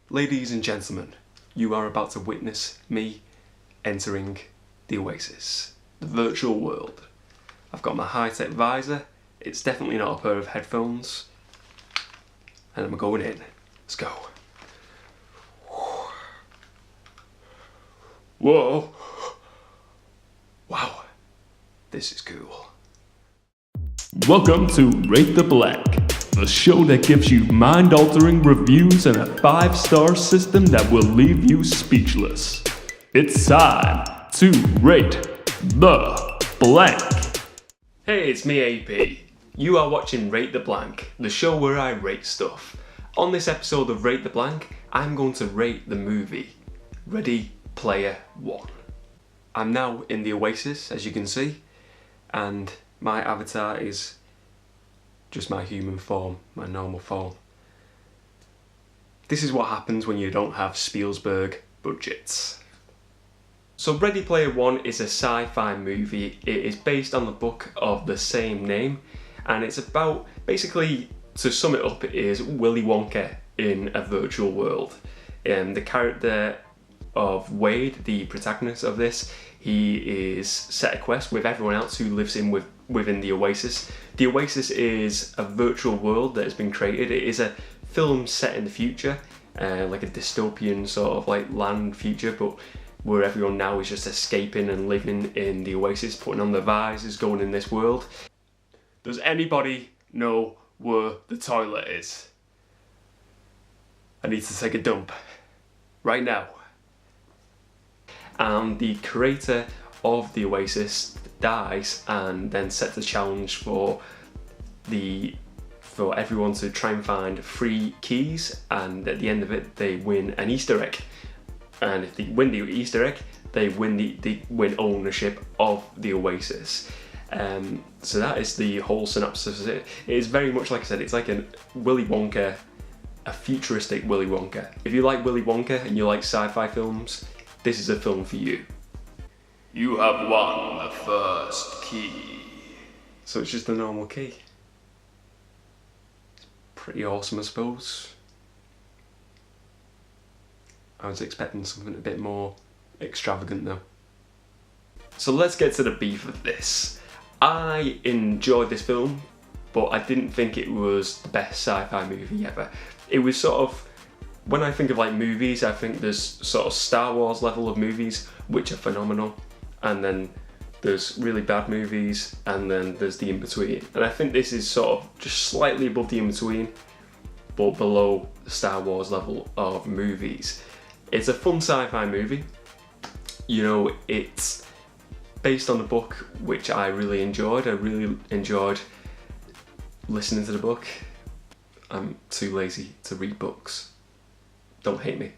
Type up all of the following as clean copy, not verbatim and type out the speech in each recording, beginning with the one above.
Ladies and gentlemen, you are about to witness me entering the Oasis, the virtual world. I've got my high-tech visor, it's definitely not a pair of headphones, and I'm going in. Let's go. Whoa! Wow, this is cool. Welcome to Rate the Blank, the show that gives you mind-altering reviews and a 5-star system that will leave you speechless. It's time to rate the blank. Hey, it's me AP. You are watching Rate the Blank, the show where I rate stuff. On this episode of Rate the Blank, I'm going to rate the movie Ready Player One. I'm now in the Oasis, as you can see, and my avatar is just my human form, my normal form. This is what happens when you don't have Spielberg budgets. So Ready Player One is a sci-fi movie. It is based on the book of the same name, and it's about, basically, to sum it up, it is Willy Wonka in a virtual world. The character of Wade, the protagonist of this, he is set a quest with everyone else who lives within the Oasis. The Oasis is a virtual world that has been created. It is a film set in the future, like a dystopian sort of like land future, but where everyone now is just escaping and living in the Oasis, putting on their visors, going in this world. Does anybody know where the toilet is? I need to take a dump right now. And the creator of the Oasis dies and then sets a challenge for everyone to try and find 3 keys, and at the end of it they win an Easter egg. And if they win the Easter egg, they win ownership of the Oasis. So that is the whole synopsis of it. It is very much, like I said, it's like a Willy Wonka, a futuristic Willy Wonka. If you like Willy Wonka and you like sci-fi films, this is a film for you. You have won the first key. So it's just a normal key. It's pretty awesome, I suppose. I was expecting something a bit more extravagant though. So let's get to the beef of this. I enjoyed this film, but I didn't think it was the best sci-fi movie ever. It was sort of, when I think of like movies, I think there's sort of Star Wars level of movies, which are phenomenal, and then there's really bad movies, and then there's the in-between. And I think this is sort of just slightly above the in-between, but below the Star Wars level of movies. It's a fun sci-fi movie. You know, it's based on a book which I really enjoyed. I really enjoyed listening to the book. I'm too lazy to read books. Don't hate me.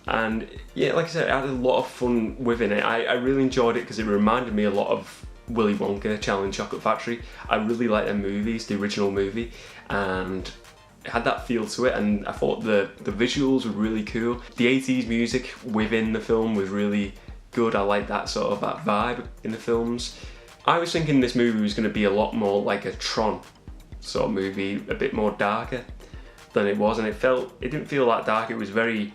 And yeah, like I said, I had a lot of fun within it. I really enjoyed it because it reminded me a lot of Willy Wonka, Charlie and the Chocolate Factory. I really liked their movies, the original movie, and it had that feel to it, and I thought the visuals were really cool. The 80s music within the film was really good. I like that sort of that vibe in the films. I was thinking this movie was going to be a lot more like a Tron sort of movie, a bit more darker than it was, and it didn't feel that dark. It was very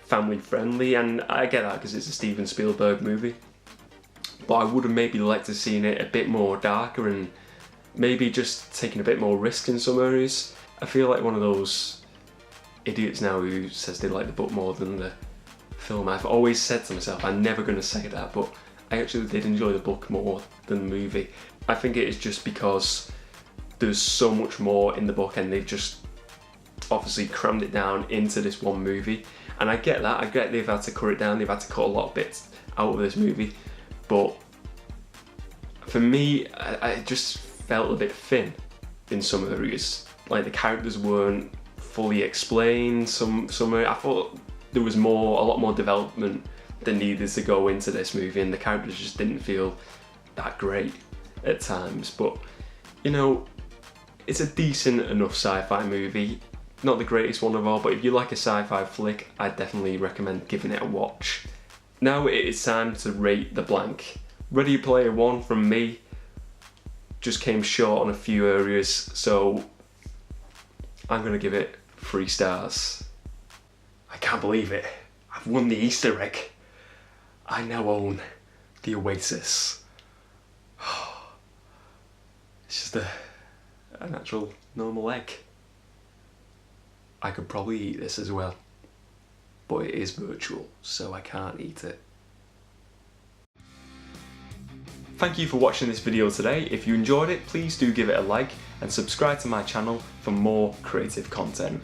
family friendly, and I get that because it's a Steven Spielberg movie, but I would have maybe liked to have seen it a bit more darker and maybe just taking a bit more risk in some areas. I feel like one of those idiots now who says they like the book more than the film. I've always said to myself, I'm never going to say that, but I actually did enjoy the book more than the movie. I think it is just because there's so much more in the book and they've just obviously crammed it down into this one movie. And I get that, I get they've had to cut it down, they've had to cut a lot of bits out of this movie, but for me, I just felt a bit thin in some areas. Like the characters weren't fully explained. Some I thought there was a lot more development that needed to go into this movie, and the characters just didn't feel that great at times. But you know, it's a decent enough sci-fi movie. Not the greatest one of all, but if you like a sci-fi flick, I definitely recommend giving it a watch. Now it is time to rate the blank. Ready Player One from me just came short on a few areas, so I'm going to give it 3 stars. I can't believe it. I've won the Easter egg. I now own the Oasis. It's just a natural, normal egg. I could probably eat this as well, but it is virtual, so I can't eat it. Thank you for watching this video today. If you enjoyed it, please do give it a like and subscribe to my channel for more creative content.